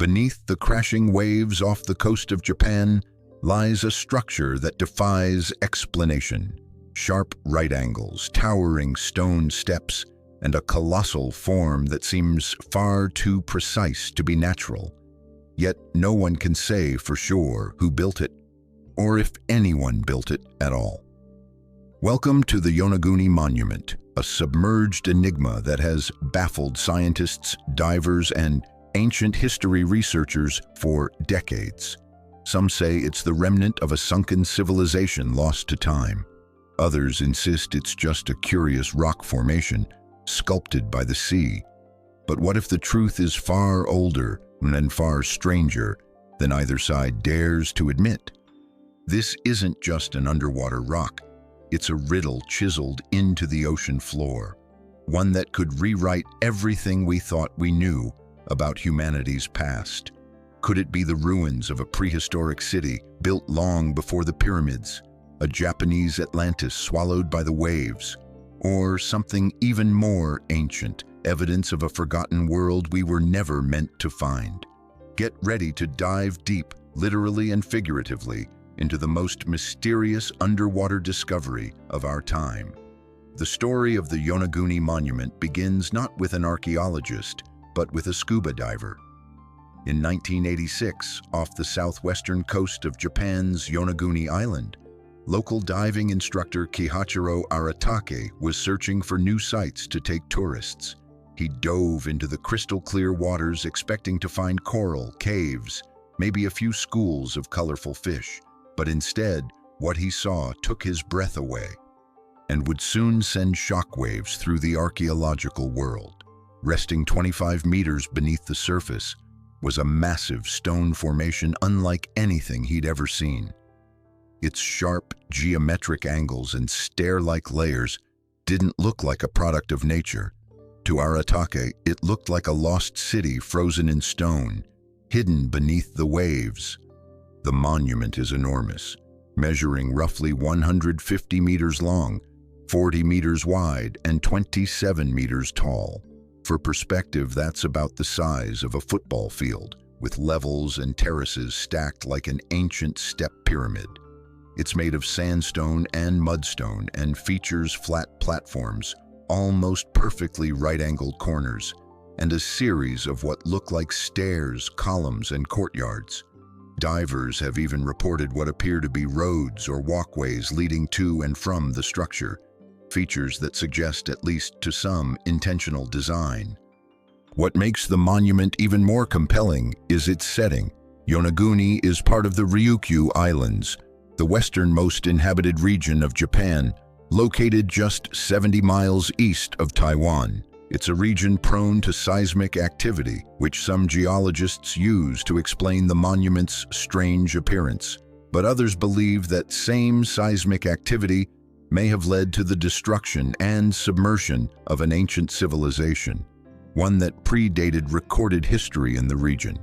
Beneath the crashing waves off the coast of Japan lies a structure that defies explanation. Sharp right angles, towering stone steps, and a colossal form that seems far too precise to be natural. Yet no one can say for sure who built it, or if anyone built it at all. Welcome to the Yonaguni Monument, a submerged enigma that has baffled scientists, divers, and ancient history researchers for decades. Some say it's the remnant of a sunken civilization lost to time. Others insist it's just a curious rock formation, sculpted by the sea. But what if the truth is far older and far stranger than either side dares to admit? This isn't just an underwater rock. It's a riddle chiseled into the ocean floor, one that could rewrite everything we thought we knew about humanity's past. Could it be the ruins of a prehistoric city built long before the pyramids, a Japanese Atlantis swallowed by the waves, or something even more ancient, evidence of a forgotten world we were never meant to find? Get ready to dive deep, literally and figuratively, into the most mysterious underwater discovery of our time. The story of the Yonaguni Monument begins not with an archaeologist, but with a scuba diver. In 1986, off the southwestern coast of Japan's Yonaguni Island, local diving instructor Kihachiro Aratake was searching for new sites to take tourists. He dove into the crystal-clear waters expecting to find coral, caves, maybe a few schools of colorful fish. But instead, what he saw took his breath away and would soon send shockwaves through the archaeological world. Resting 25 meters beneath the surface was a massive stone formation unlike anything he'd ever seen. Its sharp, geometric angles and stair-like layers didn't look like a product of nature. To Aratake, it looked like a lost city frozen in stone, hidden beneath the waves. The monument is enormous, measuring roughly 150 meters long, 40 meters wide, and 27 meters tall. For perspective, that's about the size of a football field, with levels and terraces stacked like an ancient step pyramid. It's made of sandstone and mudstone and features flat platforms, almost perfectly right-angled corners, and a series of what look like stairs, columns, and courtyards. Divers have even reported what appear to be roads or walkways leading to and from the structure, features that suggest, at least to some, intentional design. What makes the monument even more compelling is its setting. Yonaguni is part of the Ryukyu Islands, the westernmost inhabited region of Japan, located just 70 miles east of Taiwan. It's a region prone to seismic activity, which some geologists use to explain the monument's strange appearance. But others believe that same seismic activity may have led to the destruction and submersion of an ancient civilization, one that predated recorded history in the region.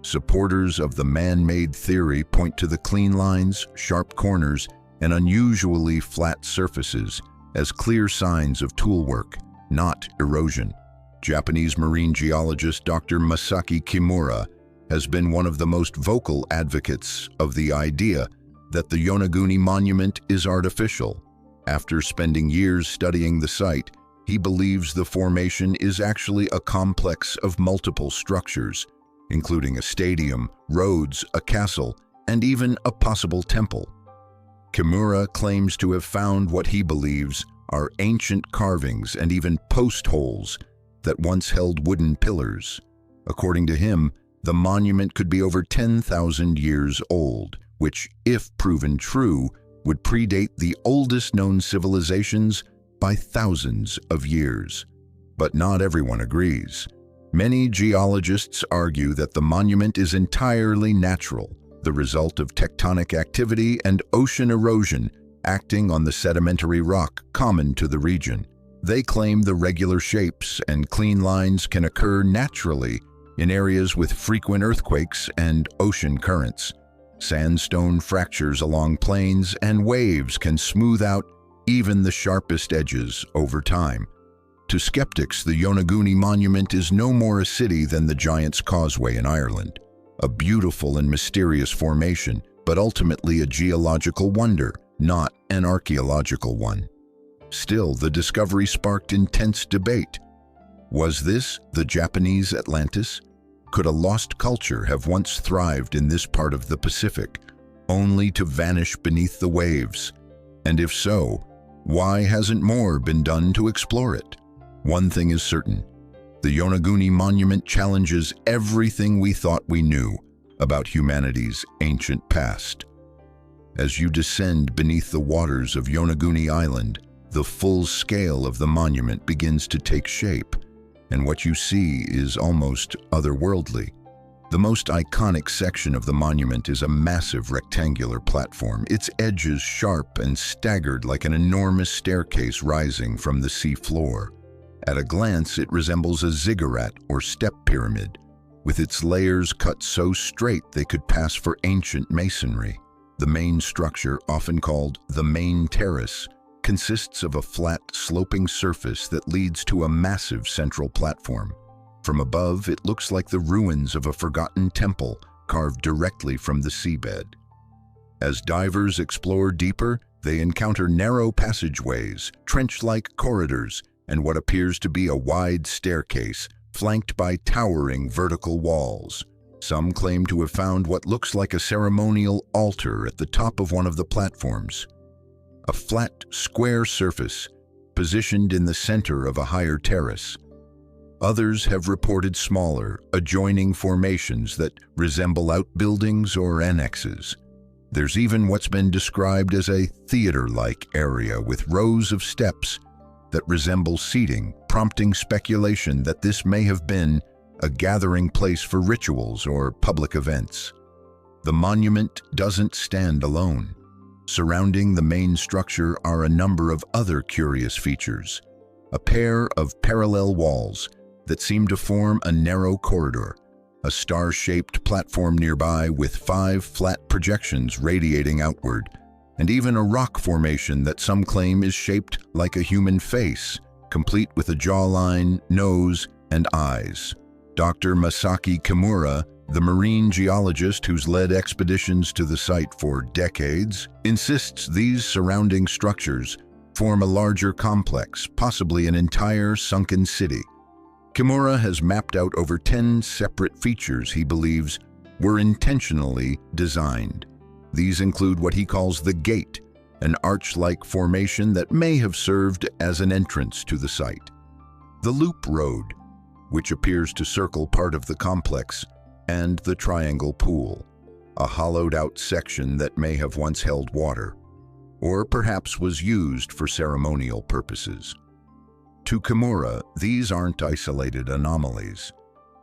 Supporters of the man-made theory point to the clean lines, sharp corners, and unusually flat surfaces as clear signs of tool work, not erosion. Japanese marine geologist Dr. Masaki Kimura has been one of the most vocal advocates of the idea that the Yonaguni Monument is artificial. After spending years studying the site, he believes the formation is actually a complex of multiple structures, including a stadium, roads, a castle, and even a possible temple. Kimura claims to have found what he believes are ancient carvings and even post holes that once held wooden pillars. According to him, the monument could be over 10,000 years old, which, if proven true, would predate the oldest known civilizations by thousands of years. But not everyone agrees. Many geologists argue that the monument is entirely natural, the result of tectonic activity and ocean erosion acting on the sedimentary rock common to the region. They claim the regular shapes and clean lines can occur naturally in areas with frequent earthquakes and ocean currents. Sandstone fractures along plains and waves can smooth out even the sharpest edges over time. To skeptics, the Yonaguni Monument is no more a city than the Giant's Causeway in Ireland, a beautiful and mysterious formation, but ultimately a geological wonder, not an archaeological one. Still, the discovery sparked intense debate. Was this the Japanese Atlantis? Could a lost culture have once thrived in this part of the Pacific, only to vanish beneath the waves? And if so, why hasn't more been done to explore it? One thing is certain: the Yonaguni Monument challenges everything we thought we knew about humanity's ancient past. As you descend beneath the waters of Yonaguni Island, the full scale of the monument begins to take shape, and what you see is almost otherworldly. The most iconic section of the monument is a massive rectangular platform, its edges sharp and staggered like an enormous staircase rising from the sea floor. At a glance, it resembles a ziggurat or step pyramid, with its layers cut so straight they could pass for ancient masonry. The main structure, often called the main terrace, consists of a flat, sloping surface that leads to a massive central platform. From above, it looks like the ruins of a forgotten temple carved directly from the seabed. As divers explore deeper, they encounter narrow passageways, trench-like corridors, and what appears to be a wide staircase flanked by towering vertical walls. Some claim to have found what looks like a ceremonial altar at the top of one of the platforms, a flat, square surface positioned in the center of a higher terrace. Others have reported smaller, adjoining formations that resemble outbuildings or annexes. There's even what's been described as a theater-like area with rows of steps that resemble seating, prompting speculation that this may have been a gathering place for rituals or public events. The monument doesn't stand alone. Surrounding the main structure are a number of other curious features. A pair of parallel walls that seem to form a narrow corridor, a star-shaped platform nearby with 5 flat projections radiating outward, and even a rock formation that some claim is shaped like a human face, complete with a jawline, nose, and eyes. Dr. Masaki Kimura, the marine geologist who's led expeditions to the site for decades, insists these surrounding structures form a larger complex, possibly an entire sunken city. Kimura has mapped out over 10 separate features he believes were intentionally designed. These include what he calls the gate, an arch-like formation that may have served as an entrance to the site; the loop road, which appears to circle part of the complex; and the triangle pool, a hollowed-out section that may have once held water, or perhaps was used for ceremonial purposes. To Kimura, these aren't isolated anomalies.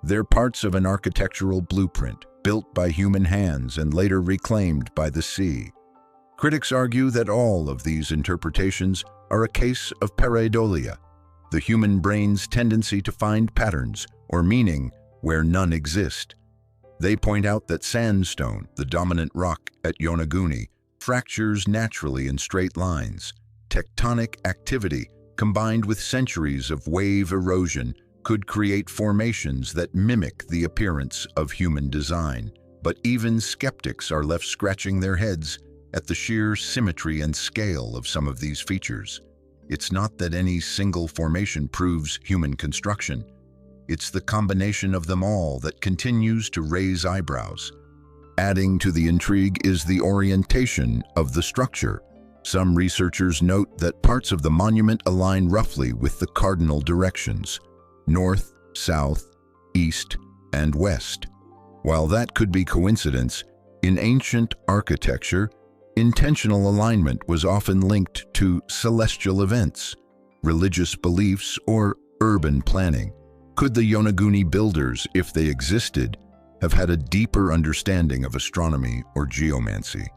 They're parts of an architectural blueprint, built by human hands and later reclaimed by the sea. Critics argue that all of these interpretations are a case of pareidolia, the human brain's tendency to find patterns or meaning where none exist. They point out that sandstone, the dominant rock at Yonaguni, fractures naturally in straight lines. Tectonic activity, combined with centuries of wave erosion, could create formations that mimic the appearance of human design. But even skeptics are left scratching their heads at the sheer symmetry and scale of some of these features. It's not that any single formation proves human construction. It's the combination of them all that continues to raise eyebrows. Adding to the intrigue is the orientation of the structure. Some researchers note that parts of the monument align roughly with the cardinal directions: north, south, east, and west. While that could be coincidence, in ancient architecture, intentional alignment was often linked to celestial events, religious beliefs, or urban planning. Could the Yonaguni builders, if they existed, have had a deeper understanding of astronomy or geomancy?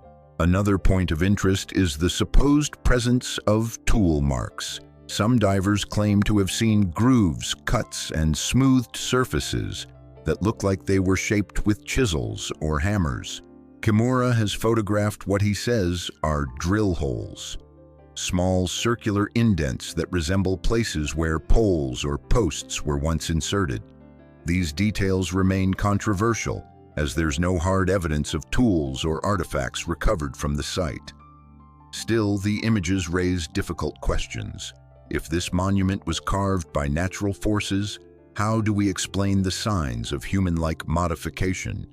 Another point of interest is the supposed presence of tool marks. Some divers claim to have seen grooves, cuts, and smoothed surfaces that look like they were shaped with chisels or hammers. Kimura has photographed what he says are drill holes. small circular indents that resemble places where poles or posts were once inserted. These details remain controversial, as there's no hard evidence of tools or artifacts recovered from the site. Still, the images raise difficult questions. If this monument was carved by natural forces, how do we explain the signs of human-like modification?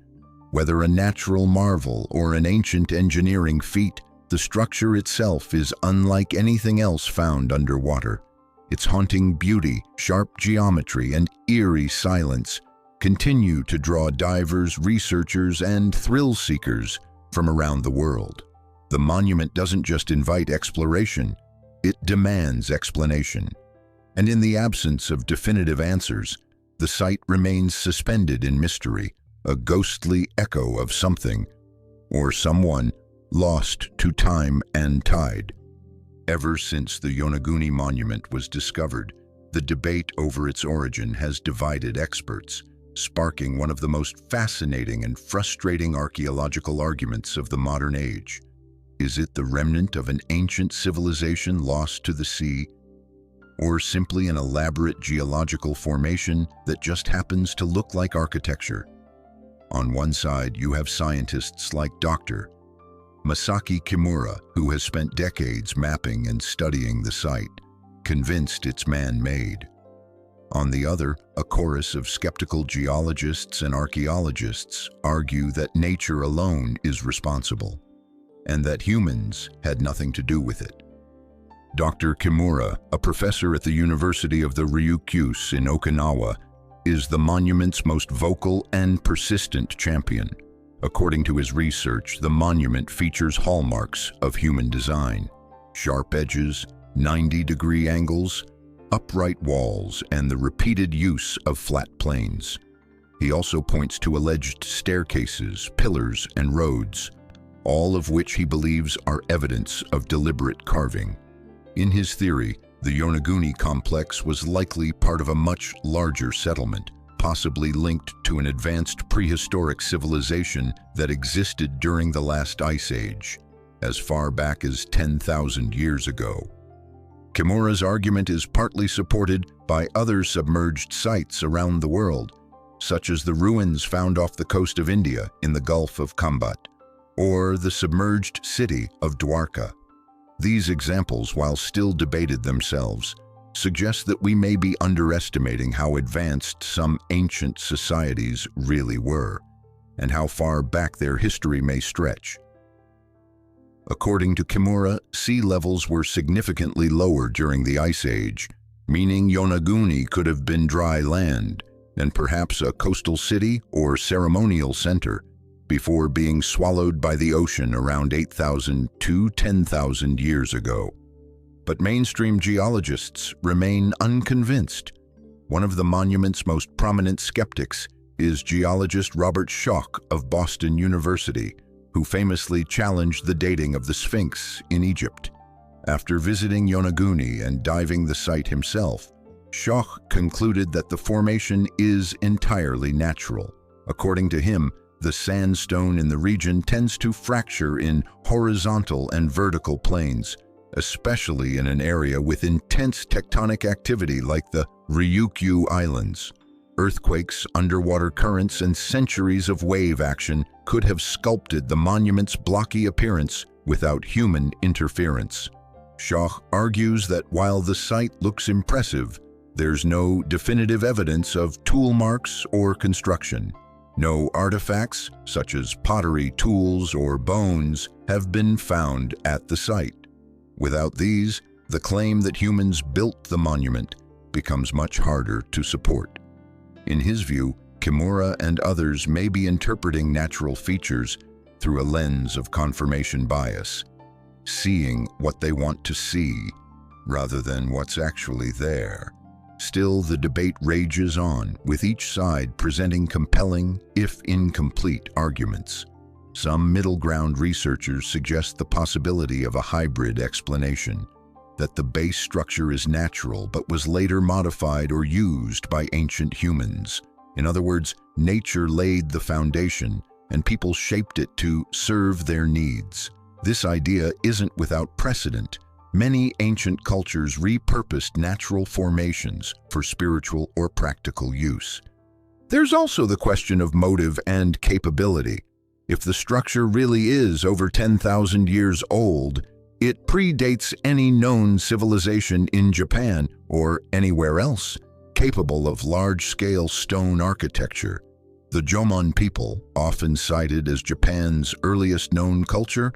Whether a natural marvel or an ancient engineering feat, the structure itself is unlike anything else found underwater. Its haunting beauty, sharp geometry, and eerie silence continue to draw divers, researchers, and thrill-seekers from around the world. The monument doesn't just invite exploration, it demands explanation. And in the absence of definitive answers, the site remains suspended in mystery, a ghostly echo of something or someone lost to time and tide. Ever since the Yonaguni Monument was discovered, the debate over its origin has divided experts, sparking one of the most fascinating and frustrating archaeological arguments of the modern age. Is it the remnant of an ancient civilization lost to the sea, or simply an elaborate geological formation that just happens to look like architecture? On one side, you have scientists like Dr. Masaki Kimura, who has spent decades mapping and studying the site, convinced it's man-made. On the other, a chorus of skeptical geologists and archaeologists argue that nature alone is responsible, and that humans had nothing to do with it. Dr. Kimura, a professor at the University of the Ryukyus in Okinawa, is the monument's most vocal and persistent champion. According to his research, the monument features hallmarks of human design: sharp edges, 90-degree angles, upright walls, and the repeated use of flat planes. He also points to alleged staircases, pillars, and roads, all of which he believes are evidence of deliberate carving. In his theory, the Yonaguni complex was likely part of a much larger settlement, possibly linked to an advanced prehistoric civilization that existed during the last ice age, as far back as 10,000 years ago. Kimura's argument is partly supported by other submerged sites around the world, such as the ruins found off the coast of India in the Gulf of Kambat, or the submerged city of Dwarka. These examples, while still debated themselves, suggest that we may be underestimating how advanced some ancient societies really were, and how far back their history may stretch. According to Kimura, sea levels were significantly lower during the Ice Age, meaning Yonaguni could have been dry land, and perhaps a coastal city or ceremonial center, before being swallowed by the ocean around 8,000 to 10,000 years ago. But mainstream geologists remain unconvinced. One of the monument's most prominent skeptics is geologist Robert Schoch of Boston University, who famously challenged the dating of the Sphinx in Egypt. After visiting Yonaguni and diving the site himself, Schoch concluded that the formation is entirely natural. According to him, the sandstone in the region tends to fracture in horizontal and vertical planes, especially in an area with intense tectonic activity like the Ryukyu Islands. Earthquakes, underwater currents, and centuries of wave action could have sculpted the monument's blocky appearance without human interference. Schoch argues that while the site looks impressive, there's no definitive evidence of tool marks or construction. No artifacts, such as pottery, tools, or bones, have been found at the site. Without these, the claim that humans built the monument becomes much harder to support. In his view, Kimura and others may be interpreting natural features through a lens of confirmation bias, seeing what they want to see rather than what's actually there. Still, the debate rages on, with each side presenting compelling, if incomplete, arguments. Some middle ground researchers suggest the possibility of a hybrid explanation, that the base structure is natural but was later modified or used by ancient humans. In other words, nature laid the foundation and people shaped it to serve their needs. This idea isn't without precedent. Many ancient cultures repurposed natural formations for spiritual or practical use. There's also the question of motive and capability. If the structure really is over 10,000 years old, it predates any known civilization in Japan or anywhere else capable of large-scale stone architecture. The Jomon people, often cited as Japan's earliest known culture,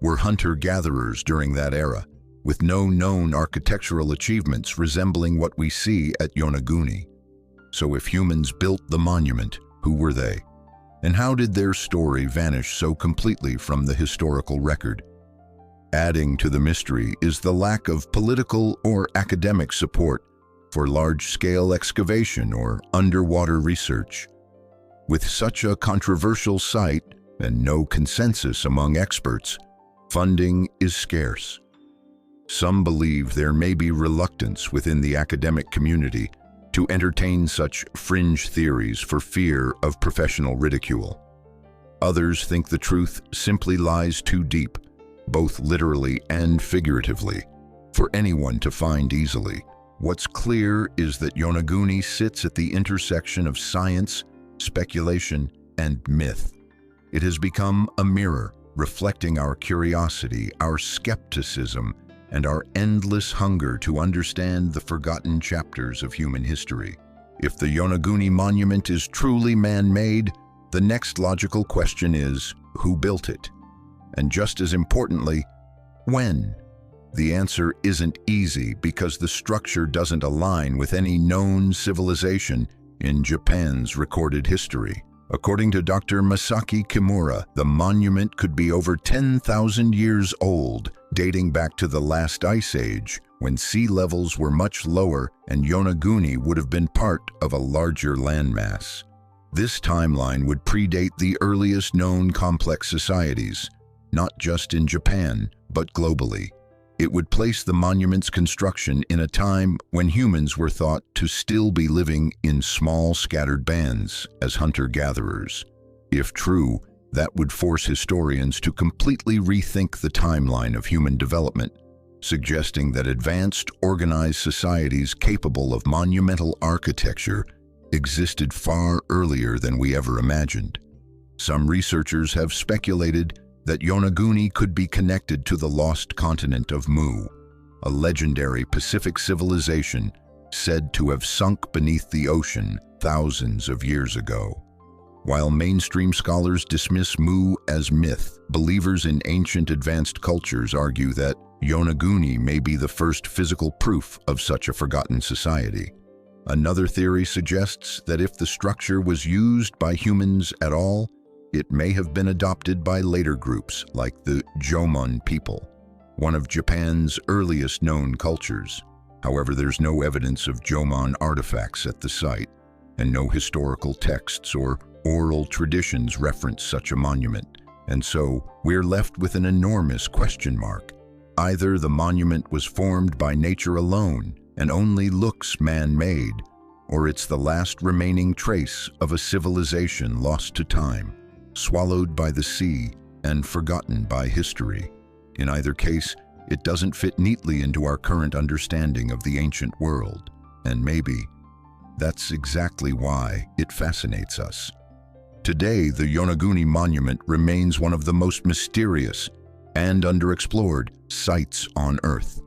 were hunter-gatherers during that era, with no known architectural achievements resembling what we see at Yonaguni. So if humans built the monument, who were they? And how did their story vanish so completely from the historical record? Adding to the mystery is the lack of political or academic support for large-scale excavation or underwater research. With such a controversial site and no consensus among experts, funding is scarce. Some believe there may be reluctance within the academic community to entertain such fringe theories for fear of professional ridicule. Others think the truth simply lies too deep, both literally and figuratively, for anyone to find easily. What's clear is that Yonaguni sits at the intersection of science, speculation, and myth. It has become a mirror reflecting our curiosity, our skepticism, and our endless hunger to understand the forgotten chapters of human history. If the Yonaguni Monument is truly man-made, the next logical question is, who built it? And just as importantly, when? The answer isn't easy because the structure doesn't align with any known civilization in Japan's recorded history. According to Dr. Masaki Kimura, the monument could be over 10,000 years old, dating back to the last ice age, when sea levels were much lower and Yonaguni would have been part of a larger landmass. This timeline would predate the earliest known complex societies, not just in Japan, but globally. It would place the monument's construction in a time when humans were thought to still be living in small scattered bands as hunter-gatherers. If true, that would force historians to completely rethink the timeline of human development, suggesting that advanced, organized societies capable of monumental architecture existed far earlier than we ever imagined. Some researchers have speculated that Yonaguni could be connected to the lost continent of Mu, a legendary Pacific civilization said to have sunk beneath the ocean thousands of years ago. While mainstream scholars dismiss Mu as myth, believers in ancient advanced cultures argue that Yonaguni may be the first physical proof of such a forgotten society. Another theory suggests that if the structure was used by humans at all, it may have been adopted by later groups like the Jomon people, one of Japan's earliest known cultures. However, there's no evidence of Jomon artifacts at the site, and no historical texts or oral traditions reference such a monument. And so, we're left with an enormous question mark. Either the monument was formed by nature alone and only looks man-made, or it's the last remaining trace of a civilization lost to time, swallowed by the sea and forgotten by history. In either case, it doesn't fit neatly into our current understanding of the ancient world, and maybe that's exactly why it fascinates us. Today, the Yonaguni Monument remains one of the most mysterious and underexplored sites on Earth.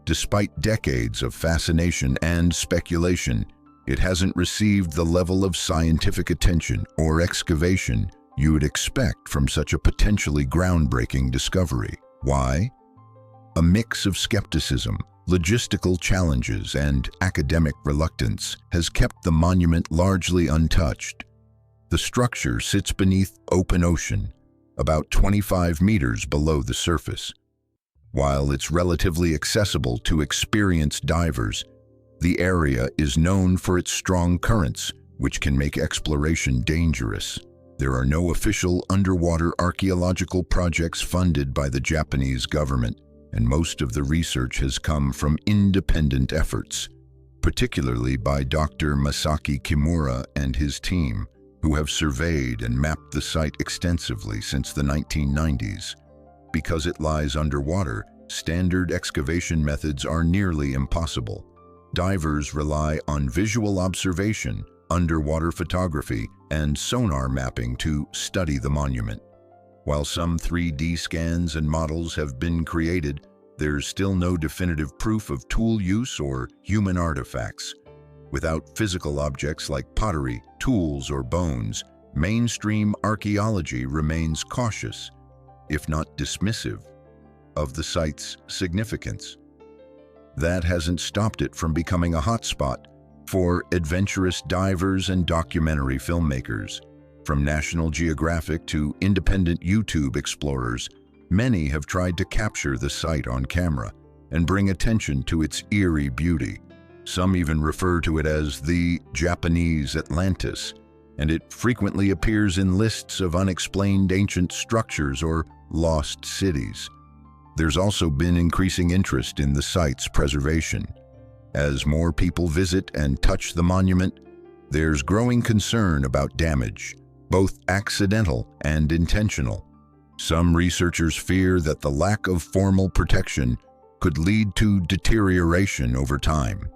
Despite decades of fascination and speculation, it hasn't received the level of scientific attention or excavation you would expect from such a potentially groundbreaking discovery. Why? A mix of skepticism, logistical challenges, and academic reluctance has kept the monument largely untouched. The structure sits beneath open ocean, about 25 meters below the surface. While it's relatively accessible to experienced divers, the area is known for its strong currents, which can make exploration dangerous. There are no official underwater archaeological projects funded by the Japanese government, and most of the research has come from independent efforts, particularly by Dr. Masaki Kimura and his team, who have surveyed and mapped the site extensively since the 1990s. Because it lies underwater, Standard excavation methods are nearly impossible. Divers rely on visual observation, underwater photography, and sonar mapping to study the monument. While some 3D scans and models have been created, there's still no definitive proof of tool use or human artifacts. Without physical objects like pottery, tools, or bones, mainstream archaeology remains cautious, if not dismissive, of the site's significance. That hasn't stopped it from becoming a hotspot for adventurous divers and documentary filmmakers. From National Geographic to independent YouTube explorers, many have tried to capture the site on camera and bring attention to its eerie beauty. Some even refer to it as the Japanese Atlantis, and it frequently appears in lists of unexplained ancient structures or lost cities. There's also been increasing interest in the site's preservation. As more people visit and touch the monument, there's growing concern about damage, both accidental and intentional. Some researchers fear that the lack of formal protection could lead to deterioration over time.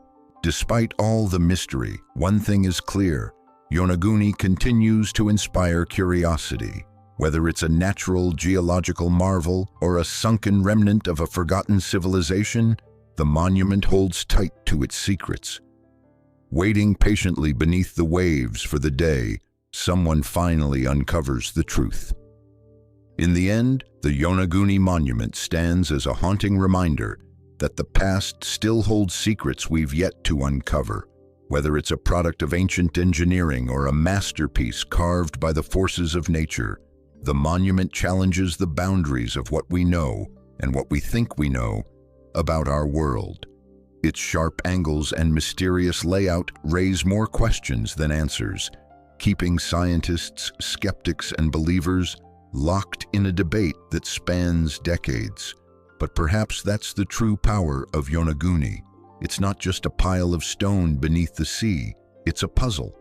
Despite all the mystery, one thing is clear: Yonaguni continues to inspire curiosity. Whether it's a natural geological marvel or a sunken remnant of a forgotten civilization, the monument holds tight to its secrets. Waiting patiently beneath the waves for the day someone finally uncovers the truth. In the end, the Yonaguni Monument stands as a haunting reminder that the past still holds secrets we've yet to uncover. Whether it's a product of ancient engineering or a masterpiece carved by the forces of nature, the monument challenges the boundaries of what we know and what we think we know about our world. Its sharp angles and mysterious layout raise more questions than answers, keeping scientists, skeptics, and believers locked in a debate that spans decades. But perhaps that's the true power of Yonaguni. It's not just a pile of stone beneath the sea, it's a puzzle.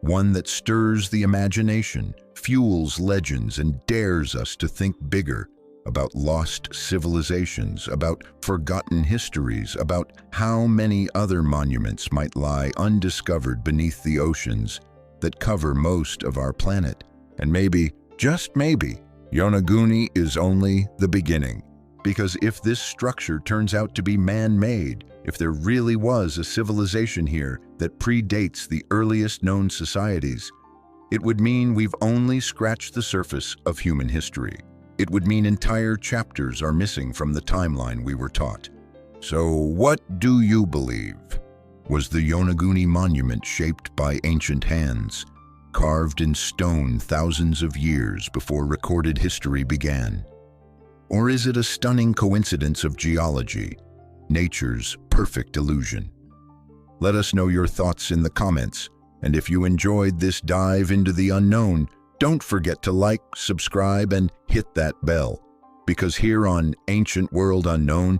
One that stirs the imagination, fuels legends, and dares us to think bigger about lost civilizations, about forgotten histories, about how many other monuments might lie undiscovered beneath the oceans that cover most of our planet. And maybe, just maybe, Yonaguni is only the beginning. Because if this structure turns out to be man-made, if there really was a civilization here that predates the earliest known societies, it would mean we've only scratched the surface of human history. It would mean entire chapters are missing from the timeline we were taught. So what do you believe? Was the Yonaguni Monument shaped by ancient hands, carved in stone thousands of years before recorded history began? Or is it a stunning coincidence of geology, nature's perfect illusion? Let us know your thoughts in the comments, and if you enjoyed this dive into the unknown, don't forget to like, subscribe, and hit that bell, because here on Ancient World Unknown,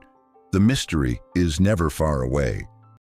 the mystery is never far away.